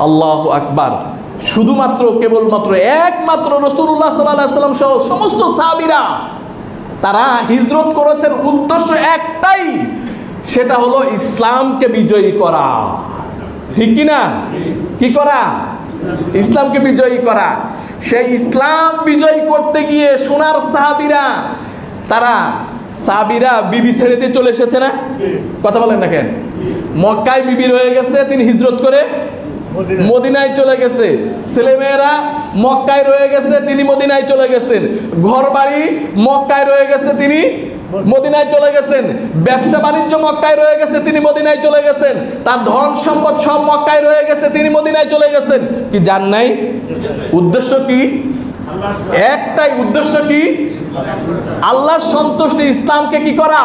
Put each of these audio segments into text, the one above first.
আল্লাহু আকবার। শুধুমাত্র কেবলমাত্র একমাত্র রাসূলুল্লাহ সাল্লাল্লাহু আলাইহি ওয়াসাল্লাম সহ সমস্ত সাহাবীরা তারা হিজরত করেছেন উদ্দেশ্য একটাই, সেটা হলো ইসলামকে বিজয়ী করা। ঠিক কি না? কি করা? ইসলামকে বিজয়ী করা। সেই ইসলাম বিজয়ী করতে গিয়ে সোনার সাহাবীরা বিবি ছেড়ে দিয়ে চলে এসেছে না? কথা বলেন না কেন? মক্কায় বিবি রয়ে গেছে, তিনি হিজরত করে মদিনায় চলে গেছে। ছেলেমেয়েরা মক্কায় রয়ে গেছে, তিনি মদিনায় চলে গেছেন। ঘর বাড়ি মক্কায় রয়ে গেছে, তিনি মদিনায় চলে গেছেন। ব্যবসা বাণিজ্য মক্কায় রয়ে গেছে, তিনি মদিনায় চলে গেছেন। তার ধন সম্পদ সব মক্কায় রয়ে গেছে, তিনি মদিনায় চলে গেছেন। কি জান নাই? উদ্দেশ্য কি? একটাই উদ্দেশ্য, কি? আল্লাহর সন্তুষ্টি, ইসলামকে কি করা?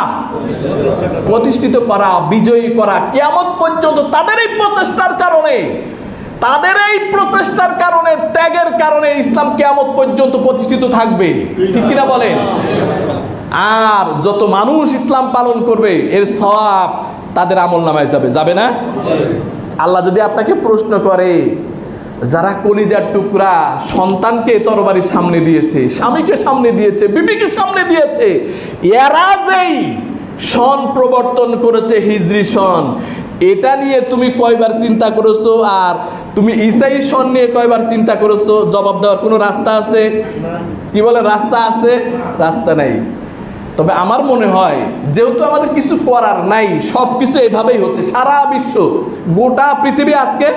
প্রতিষ্ঠিত করা, বিজয়ী করা। কিয়ামত পর্যন্ত তাদের এই প্রচেষ্টার কারণে, ত্যাগের কারণে ইসলাম কিয়ামত পর্যন্ত প্রতিষ্ঠিত থাকবে। ঠিক কিনা বলেন? আর যত মানুষ ইসলাম পালন করবে এর সওয়াব তাদের আমলনামায় যাবে না? আল্লাহ যদি আপনাকে প্রশ্ন করে, যারা কলিজার টুকরা সন্তানকে তরবারির সামনে দিয়েছে, স্বামীকে সামনে দিয়েছে, বিবিকে সামনে দিয়েছে, এরা যেই সন প্রবর্তন করেছে হিজরি সন, এটা নিয়ে তুমি কয়বার চিন্তা করেছো? আর তুমি ঈসাই সন নিয়ে কয়বার চিন্তা করেছো? জবাব দেওয়ার কোনো রাস্তা আছে? কি বলে রাস্তা আছে? রাস্তা নাই। তবে আমার মনে হয়, যেহেতু আমাদের কিছু করার নাই, সব কিছু এভাবেই হচ্ছে, সারা বিশ্ব, গোটা পৃথিবী আজকে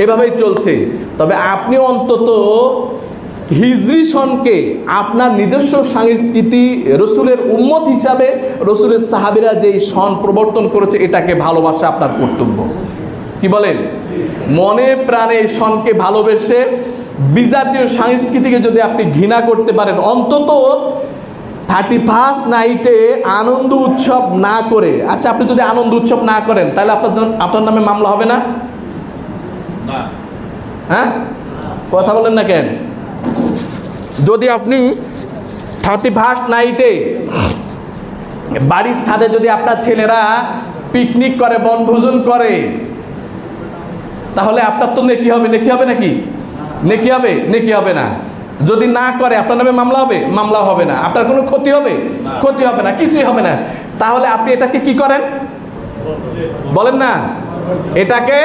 এভাবেই চলছে, তবে আপনি অন্তত হিজরি সনকে আপনার নিজস্ব সংস্কৃতি, রসুলের উম্মত হিসাবে রসুলের সাহাবীরা যেই সন প্রবর্তন করেছে এটাকে ভালোবাসা আপনার কর্তব্য। কি বলেন? মনে প্রাণে এই সনকে ভালোবেসে বিজাতীয় সংস্কৃতিকে যদি আপনি ঘৃণা করতে পারেন, অন্তত 31 নাইটে আনন্দ উৎসব না করে, আচ্ছা আপনি যদি আনন্দ উৎসব না করেন তাহলে আপনার নামে মামলা হবে না? হ্যাঁ, কথা বলেন না কেন? যদি আপনি 31 নাইটে বাড়ির ছাদে যদি আপনার ছেলেরা পিকনিক করে, বনভোজন করে, তাহলে আপনার তো নেকি হবে? নেকি হবে নাকি? নেকি হবে? নেকি হবে না। যদি না করে আপনার নামে মামলা হবে? মামলা হবে না। আপনার কোনো ক্ষতি হবে? ক্ষতি হবে না, কিছুই হবে না। তাহলে আপনি এটাকে কি করেন? বলেন না, এটাকে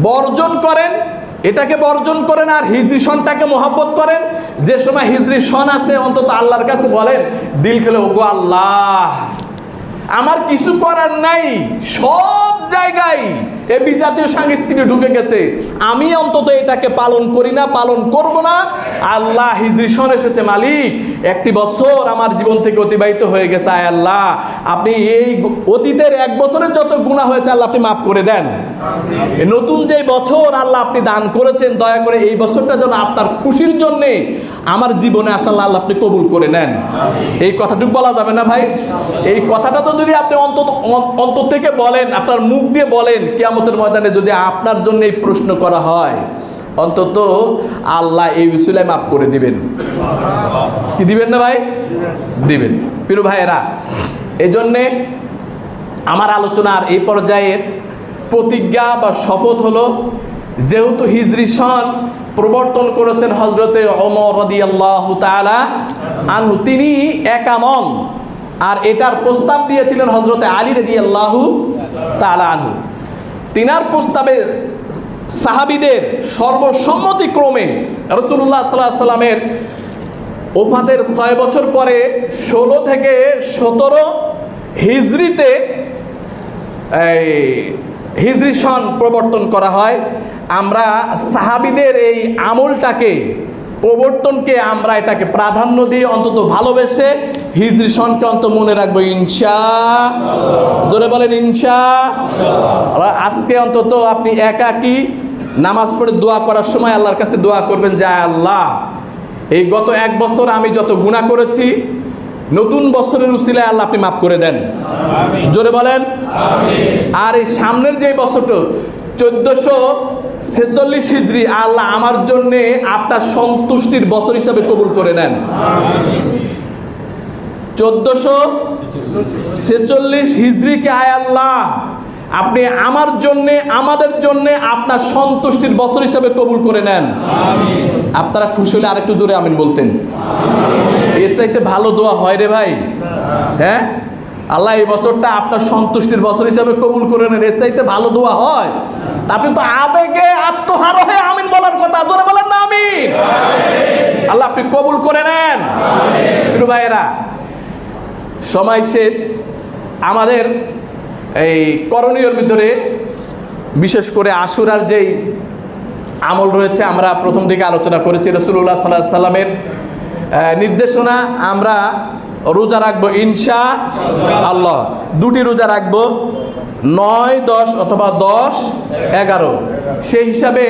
বর্জন করেন, এটাকে বর্জন করেন। আর হিজরি সনটাকে মহব্বত করেন। যে সময় হিজরি সন আসে, অন্তত আল্লাহর কাছে বলেন দিল খুলে, ওগো আল্লাহ, আমার কিছু করার নাই, সব জায়গায় এ বিজাতীয় সংস্কৃতি ঢুকে গেছে, আমি অন্তত এটাকে পালন করি না, পালন করব না। আল্লাহ, হিজরি সন এসেছে, মালিক 1 বছর আমার জীবন থেকে অতিবাহিত হয়ে গেছে, আয় আল্লাহ আপনি এই অতীতের 1 বছরের যত গুনাহ হয়েছে আল্লাহ আপনি মাফ করে দেন। নতুন যে বছর আল্লাহ আপনি দান করেছেন, দয়া করে এই বছরটা যেন আপনার খুশির জন্যে আমার জীবনে আসা আল্লাহ আপনি কবুল করে নেন। এই কথাটুকু বলা যাবে না ভাই? এই কথাটা তো যদি আপনি অন্তর থেকে বলেন, আপনার মুখ দিয়ে বলেন, কিয়ামতের ময়দানে যদি আপনার জন্য এই প্রশ্ন করা হয়, অন্তত আল্লাহ এই উসিলায় মাফ করে দিবেন। কি দিবেন না ভাই? দিবেন। প্রিয় ভাইয়েরা, এই জন্যে আমার আলোচনার এই পর্যায়ের প্রতিজ্ঞা বা শপথ হলো, যেহেতু হিজরি সন প্রবর্তন করেছেন হযরতে ওমর রাদিয়াল্লাহু তাআলা আনহু, তিনি একা নন, আর এটার প্রস্তাব দিয়েছিলেন হযরতে আলী রাদিয়াল্লাহু তাআলা আনহু। তিনার প্রস্তাবে সাহাবীদের সর্বসম্মতিক্রমে রাসূলুল্লাহ সাল্লাল্লাহু আলাইহি ওয়াসাল্লামের ওফাতের 6 বছর পরে 16 থেকে 17 হিজরিতে হিজরি সন প্রবর্তন করা হয়। আমরা সাহাবীদের এই আমলটাকে, প্রবর্তনকে আমরা এটাকে প্রাধান্য দিয়ে অন্তত ভালোবেসে হিজরি সনকে অন্তত মনে রাখবো, ইনশাআল্লাহ। জোরে বলেন ইনশাআল্লাহ। আজকে অন্তত আপনি একাকী নামাজ পড়ে দোয়া করার সময় আল্লাহর কাছে দোয়া করবেন যে আল্লাহ, এই গত 1 বছর আমি যত গুনাহ করেছি, নতুন বছরের উসিলায় আল্লাহ আপনি মাফ করে দেন। জোরে বলেন আমিন। আর এই সামনের যে বছরটা 1446 হিজরি, আল্লাহ আমার জন্য আপনার সন্তুষ্টির বছর হিসাবে কবুল করে নেন। 1446 হিজরিকে আয় আল্লাহ আপনি আমার জন্যে, আমাদের জন্যে আপনার সন্তুষ্টির বছর হিসাবে কবুল করে নেন। আপনারা খুশি হলে আরেকটু জোরে আমিন বলতেন। এর চাইতে ভালো দোয়া হয় রে ভাই? হ্যাঁ, আল্লাহ এই বছরটা আপনার সন্তুষ্টির বছর হিসাবে কবুল করে নেন, এর চাইতে ভালো দোয়া হয়? আপনি তো আবেগে আত্মহারা হয়ে আমিন বলার কথা, জোরে বলেন না আমিন। আল্লাহ আপনি কবুল করে নেন। প্রিয় ভাইয়েরা, সময় শেষ। আমাদের এই করণীয়র ভিতরে বিশেষ করে আশুরার যেই আমল রয়েছে, আমরা প্রথম দিকে আলোচনা করেছি। রাসূলুল্লাহ সাল্লাল্লাহু আলাইহি সাল্লামের নির্দেশনা, আমরা রোজা রাখবো ইনশাআল্লাহ। দুটি রোজা রাখবো, 9, 10 অথবা 10, 11। সেই হিসাবে